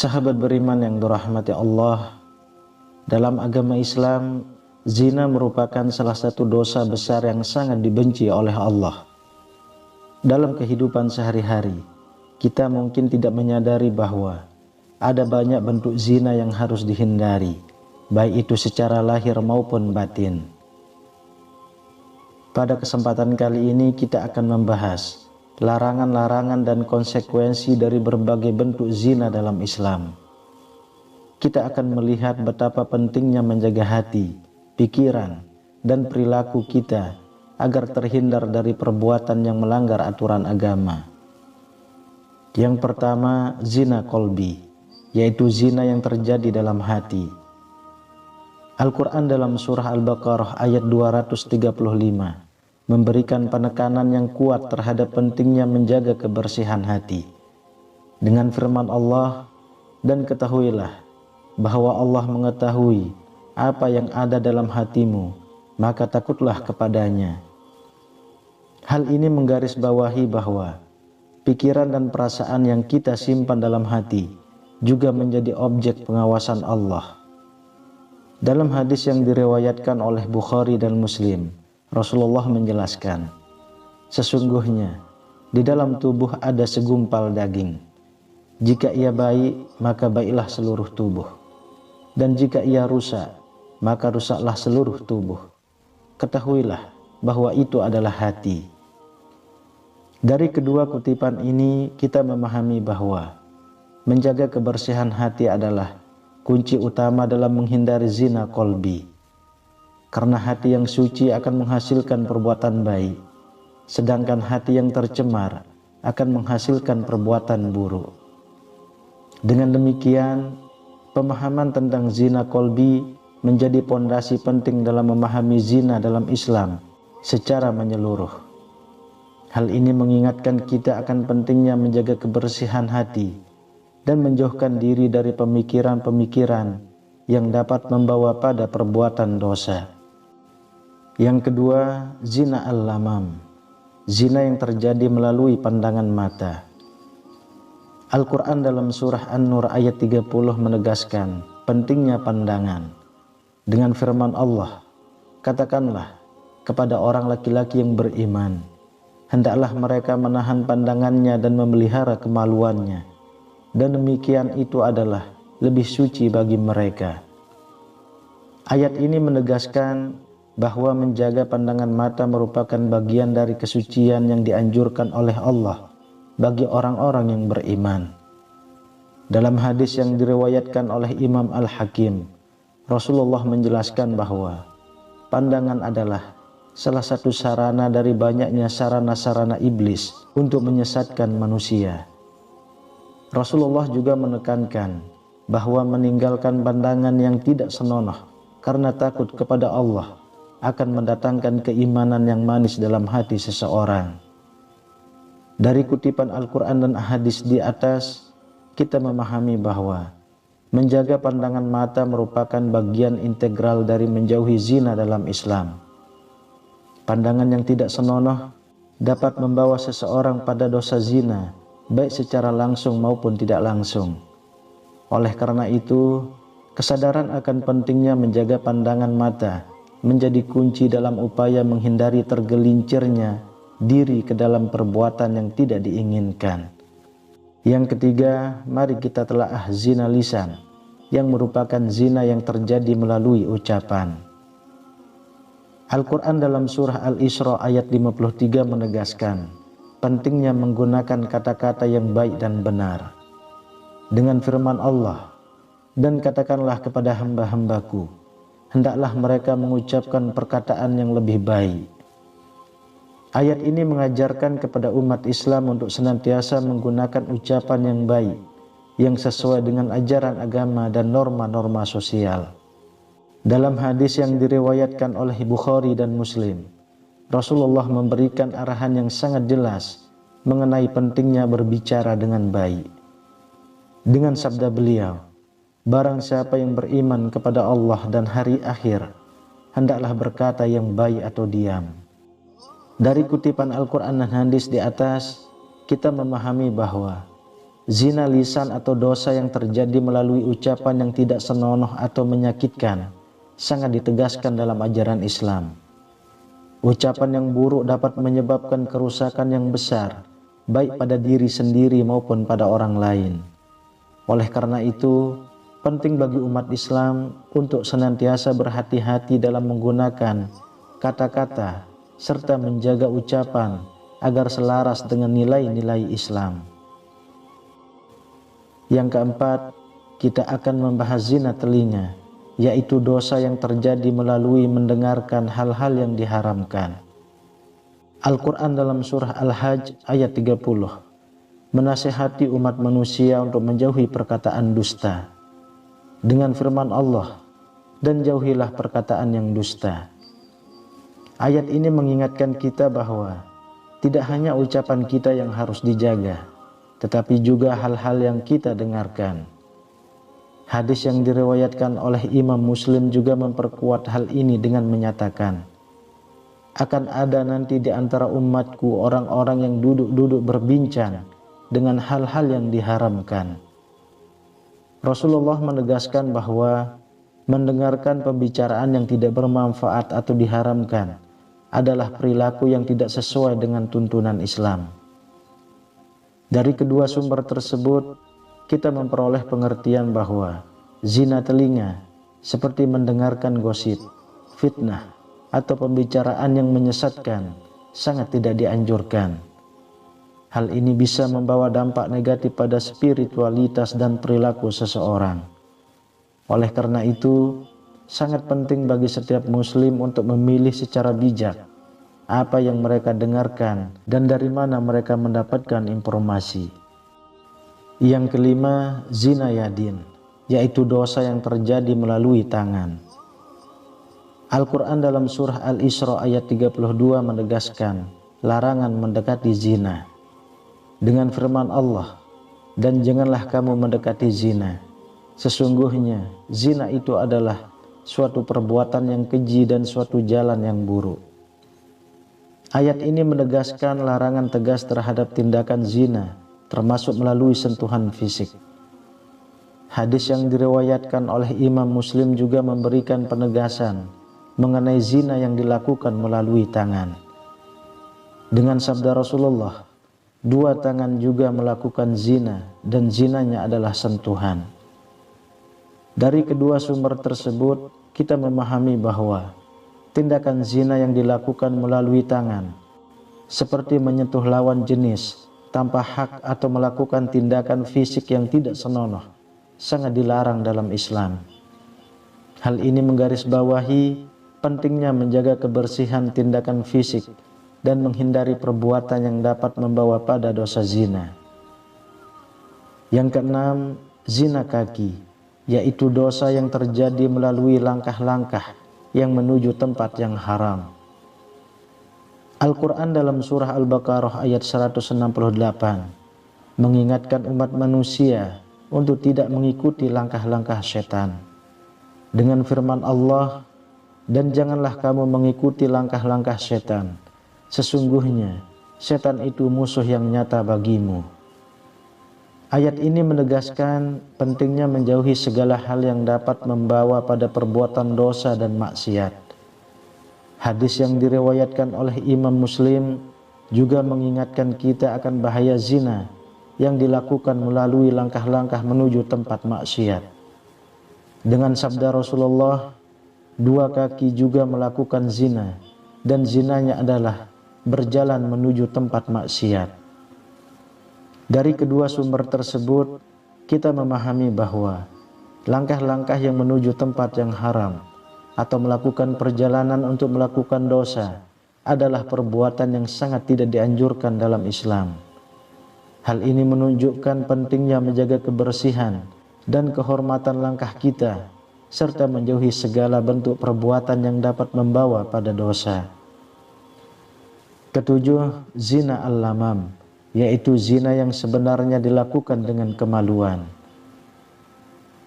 Sahabat beriman yang dirahmati Allah, dalam agama Islam, zina merupakan salah satu dosa besar yang sangat dibenci oleh Allah. Dalam kehidupan sehari-hari, kita mungkin tidak menyadari bahwa ada banyak bentuk zina yang harus dihindari, baik itu secara lahir maupun batin. Pada kesempatan kali ini kita akan membahas larangan-larangan dan konsekuensi dari berbagai bentuk zina dalam Islam. Kita akan melihat betapa pentingnya menjaga hati, pikiran, dan perilaku kita agar terhindar dari perbuatan yang melanggar aturan agama. Yang pertama, zina qalbi, yaitu zina yang terjadi dalam hati. Al-Quran dalam surah Al-Baqarah ayat 235 memberikan penekanan yang kuat terhadap pentingnya menjaga kebersihan hati. Dengan firman Allah, dan ketahuilah bahwa Allah mengetahui apa yang ada dalam hatimu, maka takutlah kepadanya. Hal ini menggarisbawahi bahwa pikiran dan perasaan yang kita simpan dalam hati juga menjadi objek pengawasan Allah. Dalam hadis yang diriwayatkan oleh Bukhari dan Muslim, Rasulullah menjelaskan, sesungguhnya di dalam tubuh ada segumpal daging. Jika ia baik, maka baiklah seluruh tubuh. Dan jika ia rusak, maka rusaklah seluruh tubuh. Ketahuilah bahwa itu adalah hati. Dari kedua kutipan ini kita memahami bahwa menjaga kebersihan hati adalah kunci utama dalam menghindari zina qalbi. Karena hati yang suci akan menghasilkan perbuatan baik, sedangkan hati yang tercemar akan menghasilkan perbuatan buruk. Dengan demikian, pemahaman tentang zina qalbi menjadi pondasi penting dalam memahami zina dalam Islam secara menyeluruh. Hal ini mengingatkan kita akan pentingnya menjaga kebersihan hati dan menjauhkan diri dari pemikiran-pemikiran yang dapat membawa pada perbuatan dosa. Yang kedua, zina al-lamam, zina yang terjadi melalui pandangan mata. Al-Quran dalam surah An-Nur ayat 30 menegaskan pentingnya pandangan. Dengan firman Allah, katakanlah kepada orang laki-laki yang beriman, hendaklah mereka menahan pandangannya dan memelihara kemaluannya, dan demikian itu adalah lebih suci bagi mereka. Ayat ini menegaskan bahwa menjaga pandangan mata merupakan bagian dari kesucian yang dianjurkan oleh Allah bagi orang-orang yang beriman. Dalam hadis yang diriwayatkan oleh Imam Al-Hakim, Rasulullah menjelaskan bahwa pandangan adalah salah satu sarana dari banyaknya sarana-sarana iblis untuk menyesatkan manusia. Rasulullah juga menekankan bahwa meninggalkan pandangan yang tidak senonoh karena takut kepada Allah akan mendatangkan keimanan yang manis dalam hati seseorang. Dari kutipan Al-Quran dan hadis di atas, kita memahami bahwa menjaga pandangan mata merupakan bagian integral dari menjauhi zina dalam Islam. Pandangan yang tidak senonoh dapat membawa seseorang pada dosa zina, baik secara langsung maupun tidak langsung. Oleh karena itu, kesadaran akan pentingnya menjaga pandangan mata menjadi kunci dalam upaya menghindari tergelincirnya diri ke dalam perbuatan yang tidak diinginkan. Yang ketiga, mari kita telaah zina lisan, yang merupakan zina yang terjadi melalui ucapan. Al-Quran dalam surah Al-Isra ayat 53 menegaskan pentingnya menggunakan kata-kata yang baik dan benar. Dengan firman Allah, dan katakanlah kepada hamba-hambaku, hendaklah mereka mengucapkan perkataan yang lebih baik. Ayat ini mengajarkan kepada umat Islam untuk senantiasa menggunakan ucapan yang baik, yang sesuai dengan ajaran agama dan norma-norma sosial. Dalam hadis yang diriwayatkan oleh Bukhari dan Muslim, Rasulullah memberikan arahan yang sangat jelas mengenai pentingnya berbicara dengan baik. Dengan sabda beliau, barang siapa yang beriman kepada Allah dan hari akhir, hendaklah berkata yang baik atau diam. Dari kutipan Al-Quran dan hadis di atas, kita memahami bahwa Zina lisan atau dosa yang terjadi melalui ucapan yang tidak senonoh atau menyakitkan sangat ditegaskan dalam ajaran Islam. Ucapan yang buruk dapat menyebabkan kerusakan yang besar, baik pada diri sendiri maupun pada orang lain. Oleh karena itu, penting bagi umat Islam untuk senantiasa berhati-hati dalam menggunakan kata-kata serta menjaga ucapan agar selaras dengan nilai-nilai Islam. Yang keempat, kita akan membahas zina telinga, yaitu dosa yang terjadi melalui mendengarkan hal-hal yang diharamkan. Al-Quran dalam surah Al-Hajj ayat 30 menasihati umat manusia untuk menjauhi perkataan dusta. Dengan firman Allah, dan jauhilah perkataan yang dusta. Ayat ini mengingatkan kita bahwa tidak hanya ucapan kita yang harus dijaga, tetapi juga hal-hal yang kita dengarkan. Hadis yang diriwayatkan oleh Imam Muslim juga memperkuat hal ini dengan menyatakan, akan ada nanti di antara umatku orang-orang yang duduk-duduk berbincang dengan hal-hal yang diharamkan. Rasulullah menegaskan bahwa mendengarkan pembicaraan yang tidak bermanfaat atau diharamkan adalah perilaku yang tidak sesuai dengan tuntunan Islam. Dari kedua sumber tersebut, kita memperoleh pengertian bahwa zina telinga seperti mendengarkan gosip, fitnah, atau pembicaraan yang menyesatkan sangat tidak dianjurkan. Hal ini bisa membawa dampak negatif pada spiritualitas dan perilaku seseorang. Oleh karena itu, sangat penting bagi setiap muslim untuk memilih secara bijak apa yang mereka dengarkan dan dari mana mereka mendapatkan informasi. Yang kelima, zina yadin, yaitu dosa yang terjadi melalui tangan. Al-Quran dalam surah Al-Isra ayat 32 menegaskan larangan mendekati zina. Dengan firman Allah, dan janganlah kamu mendekati zina. Sesungguhnya zina itu adalah suatu perbuatan yang keji dan suatu jalan yang buruk. Ayat ini menegaskan larangan tegas terhadap tindakan zina, termasuk melalui sentuhan fisik. Hadis yang diriwayatkan oleh Imam Muslim juga memberikan penegasan mengenai zina yang dilakukan melalui tangan. Dengan sabda Rasulullah, dua tangan juga melakukan zina dan zinanya adalah sentuhan. Dari kedua sumber tersebut, kita memahami bahwa tindakan zina yang dilakukan melalui tangan, seperti menyentuh lawan jenis tanpa hak atau melakukan tindakan fisik yang tidak senonoh, sangat dilarang dalam Islam. Hal ini menggarisbawahi pentingnya menjaga kebersihan tindakan fisik dan menghindari perbuatan yang dapat membawa pada dosa zina. Yang keenam, zina kaki, yaitu dosa yang terjadi melalui langkah-langkah yang menuju tempat yang haram. Al-Quran dalam surah Al-Baqarah ayat 168 mengingatkan umat manusia untuk tidak mengikuti langkah-langkah setan. Dengan firman Allah, dan janganlah kamu mengikuti langkah-langkah setan. Sesungguhnya setan itu musuh yang nyata bagimu. Ayat ini menegaskan pentingnya menjauhi segala hal yang dapat membawa pada perbuatan dosa dan maksiat. Hadis yang diriwayatkan oleh Imam Muslim juga mengingatkan kita akan bahaya zina yang dilakukan melalui langkah-langkah menuju tempat maksiat. Dengan sabda Rasulullah, dua kaki juga melakukan zina, dan zinanya adalah berjalan menuju tempat maksiat. Dari kedua sumber tersebut, kita memahami bahwa langkah-langkah yang menuju tempat yang haram atau melakukan perjalanan untuk melakukan dosa adalah perbuatan yang sangat tidak dianjurkan dalam Islam. Hal ini menunjukkan pentingnya menjaga kebersihan dan kehormatan langkah kita, serta menjauhi segala bentuk perbuatan yang dapat membawa pada dosa. Ketujuh, zina al-lamam, yaitu zina yang sebenarnya dilakukan dengan kemaluan.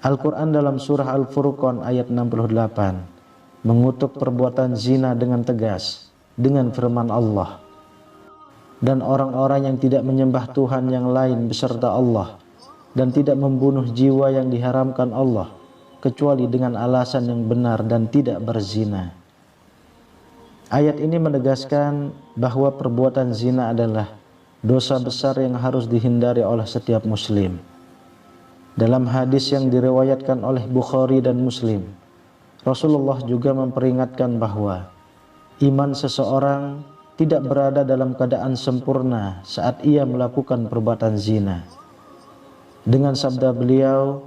Al-Quran dalam surah Al-Furqan ayat 68 mengutuk perbuatan zina dengan tegas dengan firman Allah, dan orang-orang yang tidak menyembah Tuhan yang lain beserta Allah dan tidak membunuh jiwa yang diharamkan Allah kecuali dengan alasan yang benar dan tidak berzina. Ayat ini menegaskan bahwa perbuatan zina adalah dosa besar yang harus dihindari oleh setiap muslim. Dalam hadis yang diriwayatkan oleh Bukhari dan Muslim, Rasulullah juga memperingatkan bahwa iman seseorang tidak berada dalam keadaan sempurna saat ia melakukan perbuatan zina. Dengan sabda beliau,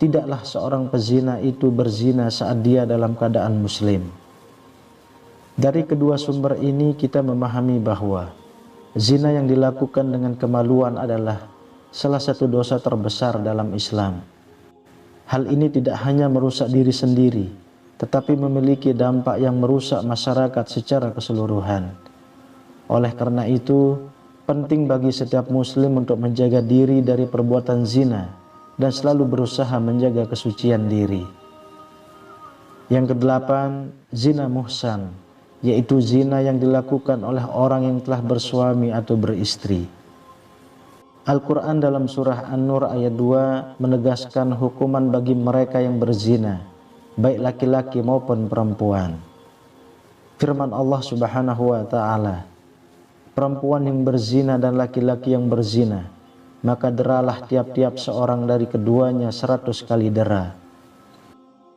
tidaklah seorang pezina itu berzina saat dia dalam keadaan muslim. Dari kedua sumber ini kita memahami bahwa zina yang dilakukan dengan kemaluan adalah salah satu dosa terbesar dalam Islam. Hal ini tidak hanya merusak diri sendiri, tetapi memiliki dampak yang merusak masyarakat secara keseluruhan. Oleh karena itu, penting bagi setiap muslim untuk menjaga diri dari perbuatan zina dan selalu berusaha menjaga kesucian diri. Yang kedelapan, zina muhsan, yaitu zina yang dilakukan oleh orang yang telah bersuami atau beristri. Al-Quran dalam surah An-Nur ayat 2 menegaskan hukuman bagi mereka yang berzina, baik laki-laki maupun perempuan. Firman Allah Subhanahu wa ta'ala, perempuan yang berzina dan laki-laki yang berzina, maka deralah tiap-tiap seorang dari keduanya 100 kali dera.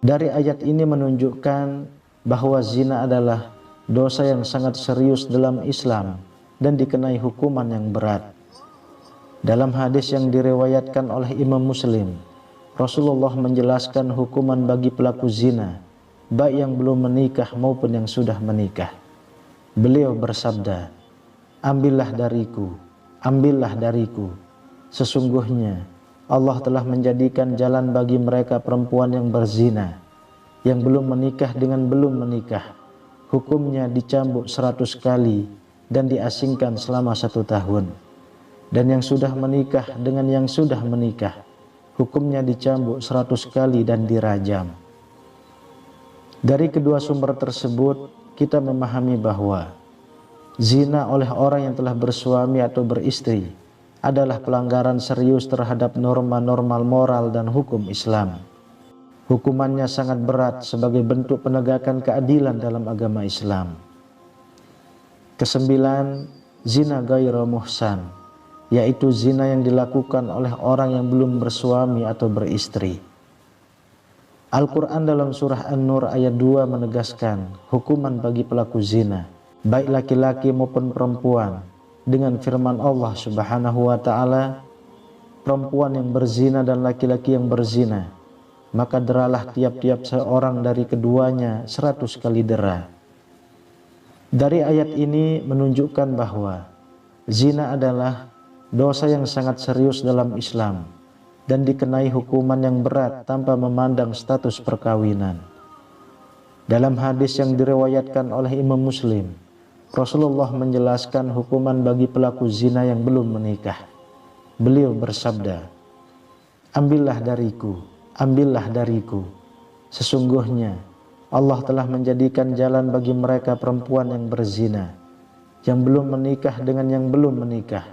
Dari ayat ini menunjukkan bahwa zina adalah dosa yang sangat serius dalam Islam dan dikenai hukuman yang berat. Dalam hadis yang diriwayatkan oleh Imam Muslim, Rasulullah menjelaskan hukuman bagi pelaku zina, baik yang belum menikah maupun yang sudah menikah. Beliau bersabda, ambillah dariku, sesungguhnya Allah telah menjadikan jalan bagi mereka perempuan yang berzina, yang belum menikah dengan belum menikah, hukumnya dicambuk 100 kali dan diasingkan selama 1 tahun. Dan yang sudah menikah dengan yang sudah menikah, hukumnya dicambuk 100 kali dan dirajam. Dari kedua sumber tersebut, kita memahami bahwa zina oleh orang yang telah bersuami atau beristri adalah pelanggaran serius terhadap norma-norma moral dan hukum Islam. Hukumannya sangat berat sebagai bentuk penegakan keadilan dalam agama Islam. Kesembilan, zina ghairu muhsan, yaitu zina yang dilakukan oleh orang yang belum bersuami atau beristri. Al-Quran dalam surah An-Nur ayat 2 menegaskan hukuman bagi pelaku zina, baik laki-laki maupun perempuan, dengan firman Allah Subhanahu wa ta'ala, perempuan yang berzina dan laki-laki yang berzina, maka deralah tiap-tiap seorang dari keduanya 100 kali dera. Dari ayat ini menunjukkan bahwa zina adalah dosa yang sangat serius dalam Islam dan dikenai hukuman yang berat tanpa memandang status perkawinan. Dalam hadis yang diriwayatkan oleh Imam Muslim, Rasulullah menjelaskan hukuman bagi pelaku zina yang belum menikah. Beliau bersabda, ambillah dariku, sesungguhnya Allah telah menjadikan jalan bagi mereka perempuan yang berzina, yang belum menikah dengan yang belum menikah,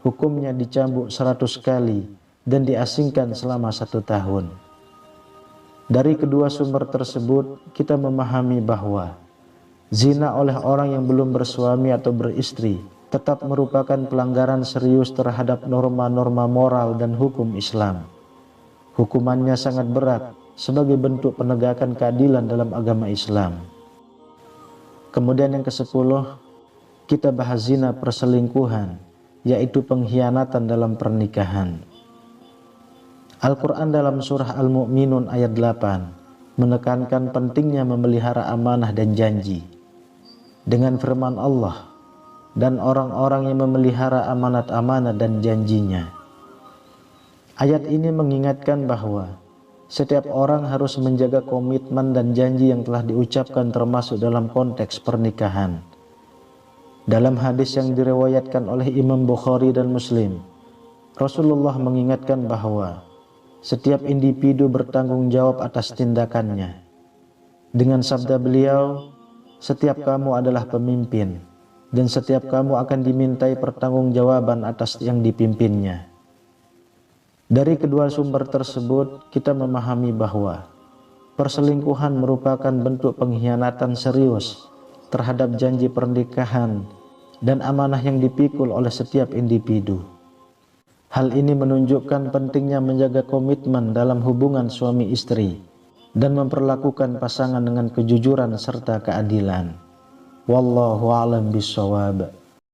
hukumnya dicambuk 100 kali dan diasingkan selama 1 tahun. Dari kedua sumber tersebut kita memahami bahwa zina oleh orang yang belum bersuami atau beristri tetap merupakan pelanggaran serius terhadap norma-norma moral dan hukum Islam. Hukumannya sangat berat sebagai bentuk penegakan keadilan dalam agama Islam. Kemudian yang ke-10, kita bahas zina perselingkuhan, yaitu pengkhianatan dalam pernikahan. Al-Quran dalam surah Al-Mu'minun ayat 8 menekankan pentingnya memelihara amanah dan janji. Dengan firman Allah, dan orang-orang yang memelihara amanat-amanah dan janjinya. Ayat ini mengingatkan bahwa setiap orang harus menjaga komitmen dan janji yang telah diucapkan termasuk dalam konteks pernikahan. Dalam hadis yang diriwayatkan oleh Imam Bukhari dan Muslim, Rasulullah mengingatkan bahwa setiap individu bertanggung jawab atas tindakannya. Dengan sabda beliau, setiap kamu adalah pemimpin, dan setiap kamu akan dimintai pertanggungjawaban atas yang dipimpinnya. Dari kedua sumber tersebut, kita memahami bahwa perselingkuhan merupakan bentuk pengkhianatan serius terhadap janji pernikahan dan amanah yang dipikul oleh setiap individu. Hal ini menunjukkan pentingnya menjaga komitmen dalam hubungan suami istri dan memperlakukan pasangan dengan kejujuran serta keadilan. Wallahu a'lam bishawab.